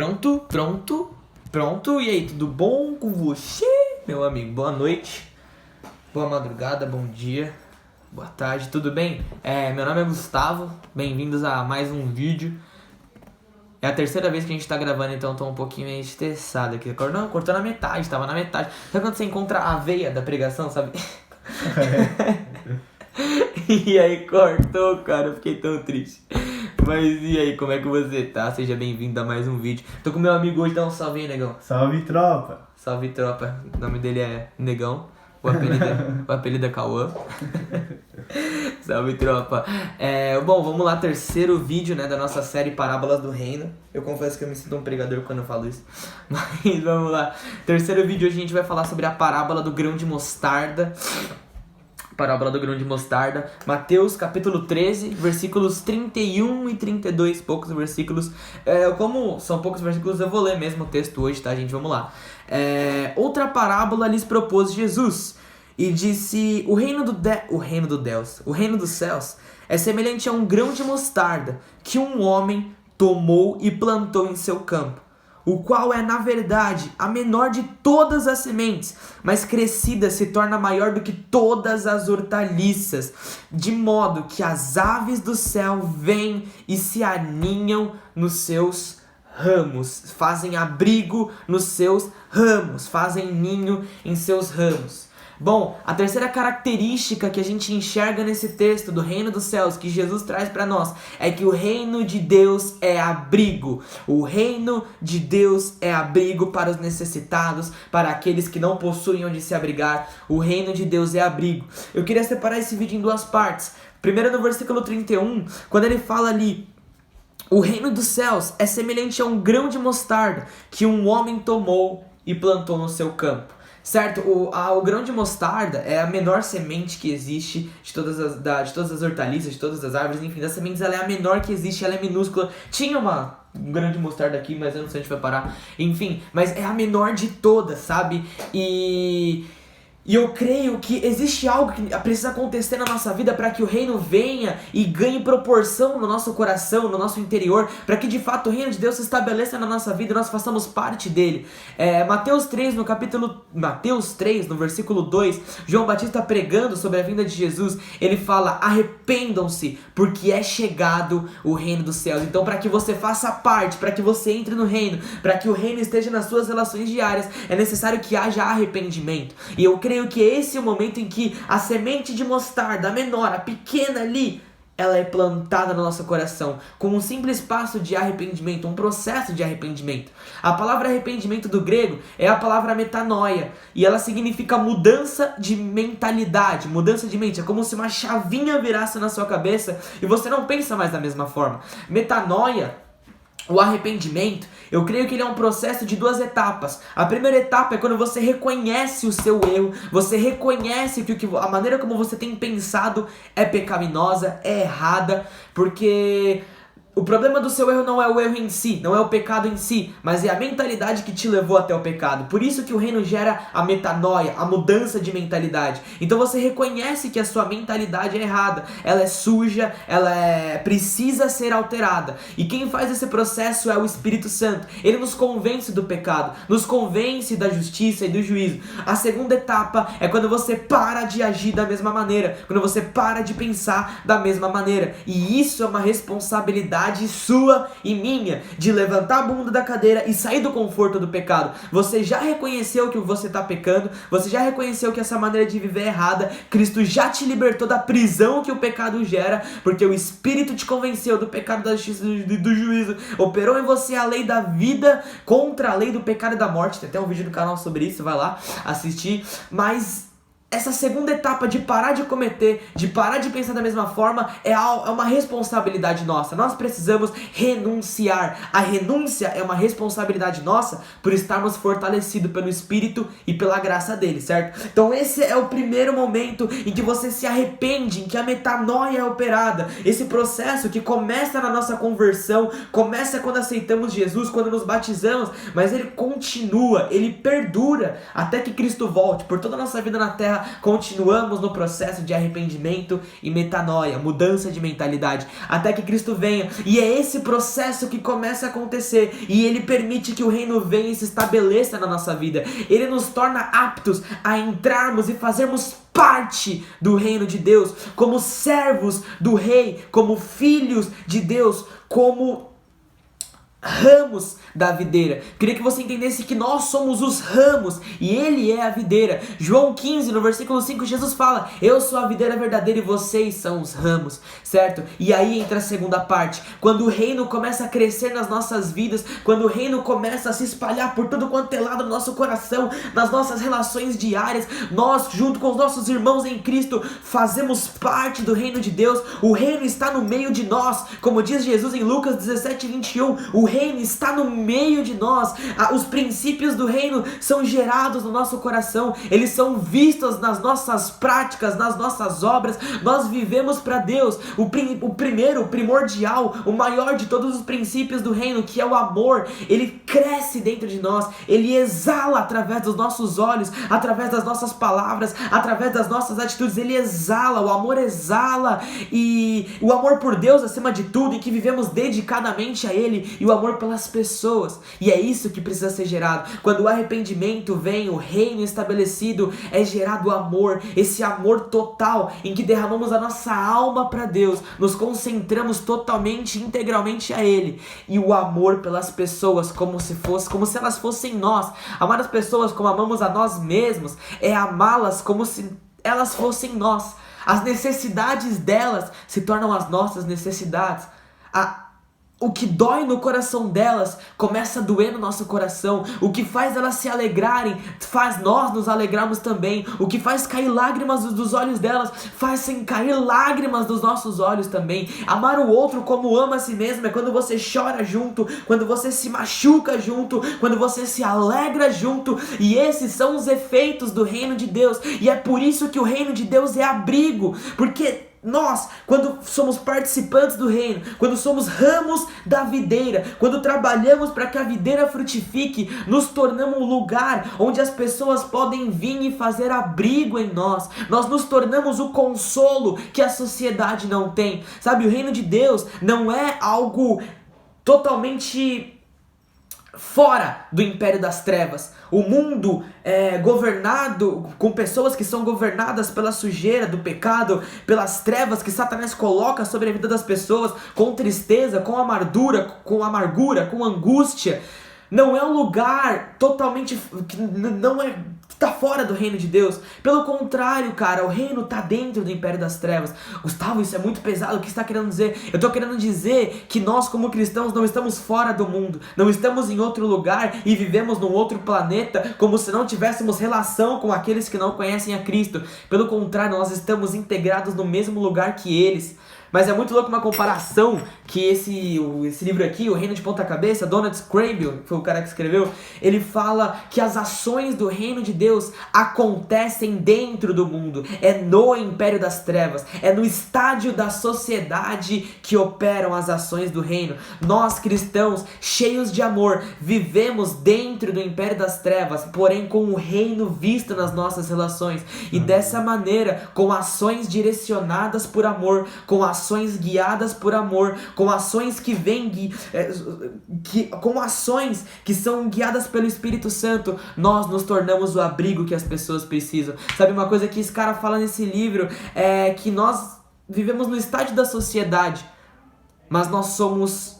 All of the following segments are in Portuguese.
Pronto, pronto, pronto. E aí, tudo bom com você, meu amigo? Boa noite, boa madrugada, bom dia, boa tarde, tudo bem? Meu nome é Gustavo, bem-vindos a mais um vídeo. É a terceira vez que a gente tá gravando, então eu tô um pouquinho meio estressado aqui. Não, cortou na metade, tava na metade. Sabe quando você encontra a veia da pregação, sabe? E aí cortou, cara, eu fiquei tão triste. Mas e aí, como é que você tá? Seja bem-vindo a mais um vídeo. Tô com meu amigo hoje, dá um salve aí, Negão. Salve, tropa! Salve, tropa. O nome dele é Negão. O apelido é Cauã. Salve, tropa. Bom, vamos lá, terceiro vídeo, né, da nossa série Parábolas do Reino. Eu confesso que eu me sinto um pregador quando eu falo isso. Mas vamos lá. Terceiro vídeo, hoje a gente vai falar sobre a parábola do grão de mostarda. Parábola do grão de mostarda, Mateus capítulo 13, versículos 31 e 32, poucos versículos. Como são poucos versículos, eu vou ler mesmo o texto hoje, tá, gente? Vamos lá. Outra parábola lhes propôs Jesus, e disse: o reino dos céus é semelhante a um grão de mostarda que um homem tomou e plantou em seu campo, o qual é, na verdade, a menor de todas as sementes, mas crescida se torna maior do que todas as hortaliças, de modo que as aves do céu vêm e se aninham nos seus ramos, fazem abrigo nos seus ramos, fazem ninho em seus ramos. Bom, a terceira característica que a gente enxerga nesse texto do reino dos céus que Jesus traz para nós é que o reino de Deus é abrigo. O reino de Deus é abrigo para os necessitados, para aqueles que não possuem onde se abrigar. O reino de Deus é abrigo. Eu queria separar esse vídeo em duas partes. Primeiro, no versículo 31, quando ele fala ali: o reino dos céus é semelhante a um grão de mostarda que um homem tomou e plantou no seu campo. Certo? O grão de mostarda é a menor semente que existe de todas as hortaliças, de todas as árvores, enfim, das sementes ela é a menor que existe, ela é minúscula. Tinha um grão de mostarda aqui, mas eu não sei onde vai parar. Enfim, mas é a menor de todas, sabe? E eu creio que existe algo que precisa acontecer na nossa vida para que o reino venha e ganhe proporção no nosso coração, no nosso interior, para que de fato o reino de Deus se estabeleça na nossa vida e nós façamos parte dele. Mateus 3, no versículo 2, João Batista pregando sobre a vinda de Jesus, ele fala: arrependam-se, porque é chegado o reino dos céus. Então, para que você faça parte, para que você entre no reino, para que o reino esteja nas suas relações diárias, é necessário que haja arrependimento. E eu creio que esse é o momento em que a semente de mostarda, a menor, a pequena ali, ela é plantada no nosso coração, com um simples passo de arrependimento, um processo de arrependimento. A palavra arrependimento do grego é a palavra metanoia, e ela significa mudança de mentalidade, mudança de mente. É como se uma chavinha virasse na sua cabeça e você não pensa mais da mesma forma. Metanoia, o arrependimento, eu creio que ele é um processo de duas etapas. A primeira etapa é quando você reconhece o seu erro, você reconhece que a maneira como você tem pensado é pecaminosa, é errada, porque o problema do seu erro não é o erro em si, não é o pecado em si, mas é a mentalidade que te levou até o pecado. Por isso que o reino gera a metanoia, a mudança de mentalidade. Então você reconhece que a sua mentalidade é errada, ela é suja, precisa ser alterada. E quem faz esse processo é o Espírito Santo. Ele nos convence do pecado, nos convence da justiça e do juízo. A segunda etapa é quando você para de agir da mesma maneira, quando você para de pensar da mesma maneira. E isso é uma responsabilidade sua e minha, de levantar a bunda da cadeira e sair do conforto do pecado. Você já reconheceu que você está pecando, você já reconheceu que essa maneira de viver é errada, Cristo já te libertou da prisão que o pecado gera, porque o Espírito te convenceu do pecado, da justiça e do juízo, operou em você a lei da vida contra a lei do pecado e da morte. Tem até um vídeo no canal sobre isso, vai lá assistir. Mas essa segunda etapa de parar de cometer, de parar de pensar da mesma forma, é uma responsabilidade nossa. Nós precisamos renunciar. A renúncia é uma responsabilidade nossa por estarmos fortalecidos pelo Espírito e pela graça dele, certo? Então esse é o primeiro momento em que você se arrepende, em que a metanoia é operada. Esse processo que começa na nossa conversão, começa quando aceitamos Jesus, quando nos batizamos, mas ele continua, ele perdura até que Cristo volte. Por toda a nossa vida na terra, continuamos no processo de arrependimento e metanoia, mudança de mentalidade, até que Cristo venha. E é esse processo que começa a acontecer, e Ele permite que o reino venha e se estabeleça na nossa vida. Ele nos torna aptos a entrarmos e fazermos parte do reino de Deus, como servos do rei, como filhos de Deus, como ramos da videira. Queria que você entendesse que nós somos os ramos e Ele é a videira. João 15, no versículo 5, Jesus fala: eu sou a videira verdadeira e vocês são os ramos, certo? E aí entra a segunda parte, quando o reino começa a crescer nas nossas vidas, quando o reino começa a se espalhar por tudo quanto é lado no nosso coração, nas nossas relações diárias, nós, junto com os nossos irmãos em Cristo, fazemos parte do reino de Deus. O reino está no meio de nós, como diz Jesus em Lucas 17, 21, o reino está no meio de nós. Os princípios do reino são gerados no nosso coração, eles são vistos nas nossas práticas, nas nossas obras. Nós vivemos para Deus. O primeiro, o primordial, o maior de todos os princípios do reino, que é o amor, ele cresce dentro de nós, ele exala através dos nossos olhos, através das nossas palavras, através das nossas atitudes. Ele exala, o amor exala, e o amor por Deus acima de tudo, em que vivemos dedicadamente a Ele, e o amor pelas pessoas. E é isso que precisa ser gerado. Quando o arrependimento vem, o reino estabelecido, é gerado o amor, esse amor total, em que derramamos a nossa alma para Deus, nos concentramos totalmente, integralmente a Ele. E o amor pelas pessoas, como se elas fossem nós. Amar as pessoas como amamos a nós mesmos é amá-las como se elas fossem nós. As necessidades delas se tornam as nossas necessidades. O que dói no coração delas começa a doer no nosso coração. O que faz elas se alegrarem faz nós nos alegrarmos também. O que faz cair lágrimas dos olhos delas faz cair lágrimas dos nossos olhos também. Amar o outro como ama a si mesmo é quando você chora junto, quando você se machuca junto, quando você se alegra junto. E esses são os efeitos do reino de Deus. E é por isso que o reino de Deus é abrigo, porque nós, quando somos participantes do reino, quando somos ramos da videira, quando trabalhamos para que a videira frutifique, nos tornamos um lugar onde as pessoas podem vir e fazer abrigo em nós. Nós nos tornamos o consolo que a sociedade não tem. Sabe, o reino de Deus não é algo totalmente fora do império das trevas. O mundo é governado com pessoas que são governadas pela sujeira do pecado, pelas trevas que Satanás coloca sobre a vida das pessoas, com tristeza, com amargura, com angústia. Não é um lugar totalmente tá fora do reino de Deus. Pelo contrário, cara, o reino tá dentro do império das trevas. Gustavo, isso é muito pesado. O que você está querendo dizer? Eu tô querendo dizer que nós, como cristãos, não estamos fora do mundo, não estamos em outro lugar e vivemos num outro planeta como se não tivéssemos relação com aqueles que não conhecem a Cristo. Pelo contrário, nós estamos integrados no mesmo lugar que eles. Mas é muito louco uma comparação que esse livro aqui, O Reino de Ponta Cabeça, Donald Scrabble, foi o cara que escreveu, ele fala que as ações do reino de Deus acontecem dentro do mundo, é no império das trevas, é no estádio da sociedade que operam as ações do reino. Nós, cristãos, cheios de amor, vivemos dentro do império das trevas, porém com o reino visto nas nossas relações. E dessa maneira, com ações direcionadas por amor, com ações guiadas por amor, com ações que com ações que são guiadas pelo Espírito Santo, nós nos tornamos o abrigo que as pessoas precisam. Sabe, uma coisa que esse cara fala nesse livro é que nós vivemos no estádio da sociedade, mas nós somos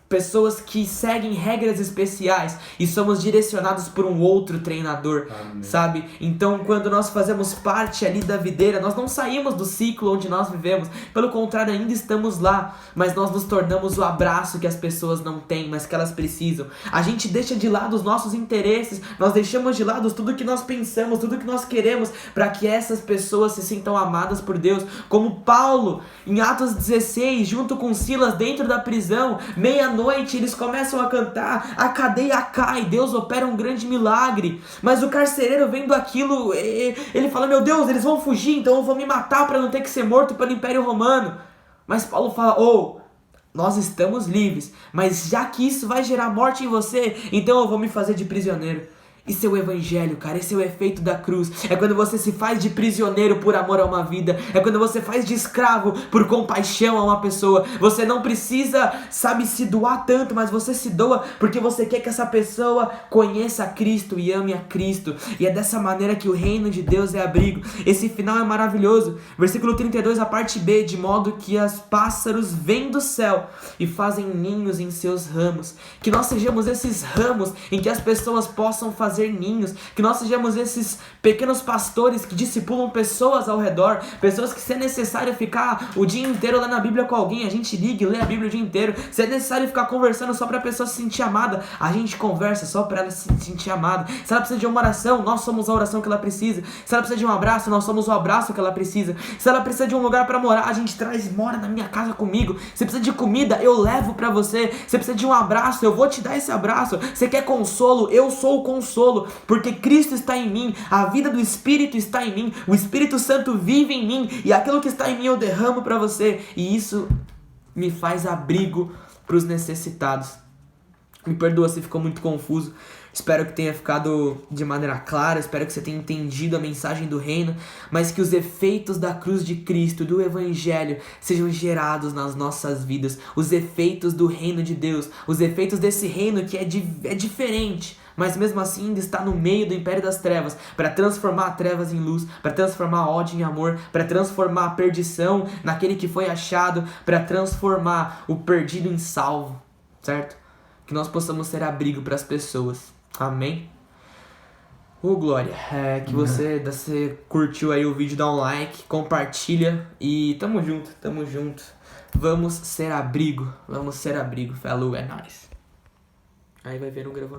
pessoas que seguem regras especiais e somos direcionados por um outro treinador. Amém. Sabe? Então, quando nós fazemos parte ali da videira, nós não saímos do ciclo onde nós vivemos, pelo contrário, ainda estamos lá, mas nós nos tornamos o abraço que as pessoas não têm, mas que elas precisam. A gente deixa de lado os nossos interesses, nós deixamos de lado tudo que nós pensamos, tudo que nós queremos, para que essas pessoas se sintam amadas por Deus. Como Paulo, em Atos 16, junto com Silas, dentro da prisão, meia-noite eles começam a cantar, a cadeia cai, Deus opera um grande milagre. Mas o carcereiro, vendo aquilo, ele fala: meu Deus, eles vão fugir, então eu vou me matar para não ter que ser morto pelo Império Romano. Mas Paulo fala: nós estamos livres, mas já que isso vai gerar morte em você, então eu vou me fazer de prisioneiro. Isso é o evangelho, cara. Esse é o efeito da cruz. É quando você se faz de prisioneiro por amor a uma vida. É quando você faz de escravo por compaixão a uma pessoa. Você não precisa, sabe, se doar tanto, mas você se doa porque você quer que essa pessoa conheça a Cristo e ame a Cristo. E é dessa maneira que o reino de Deus é abrigo. Esse final é maravilhoso. Versículo 32, a parte B. De modo que os pássaros vêm do céu e fazem ninhos em seus ramos. Que nós sejamos esses ramos em que as pessoas possam fazer ninhos, que nós sejamos esses pequenos pastores que discipulam pessoas ao redor, pessoas que se é necessário ficar o dia inteiro lendo a Bíblia com alguém, a gente liga e lê a Bíblia o dia inteiro. Se é necessário ficar conversando só pra pessoa se sentir amada, a gente conversa só pra ela se sentir amada. Se ela precisa de uma oração, nós somos a oração que ela precisa. Se ela precisa de um abraço, nós somos o abraço que ela precisa. Se ela precisa de um lugar pra morar, a gente traz e mora na minha casa comigo. Se precisa de comida, eu levo pra você. Se precisa de um abraço, eu vou te dar esse abraço. Você quer consolo, eu sou o consolo. Porque Cristo está em mim, a vida do Espírito está em mim, o Espírito Santo vive em mim, e aquilo que está em mim eu derramo para você, e isso me faz abrigo para os necessitados. Me perdoa se ficou muito confuso, espero que tenha ficado de maneira clara, espero que você tenha entendido a mensagem do reino, mas que os efeitos da cruz de Cristo, do Evangelho, sejam gerados nas nossas vidas, os efeitos do reino de Deus, os efeitos desse reino que é diferente, mas mesmo assim ainda está no meio do império das trevas, para transformar trevas em luz, para transformar ódio em amor, para transformar a perdição naquele que foi achado, para transformar o perdido em salvo, certo? Que nós possamos ser abrigo para as pessoas. Amém? Glória, que você curtiu aí o vídeo, dá um like, compartilha e tamo junto, tamo junto. Vamos ser abrigo, falou, é nóis. Aí vai ver um gravando.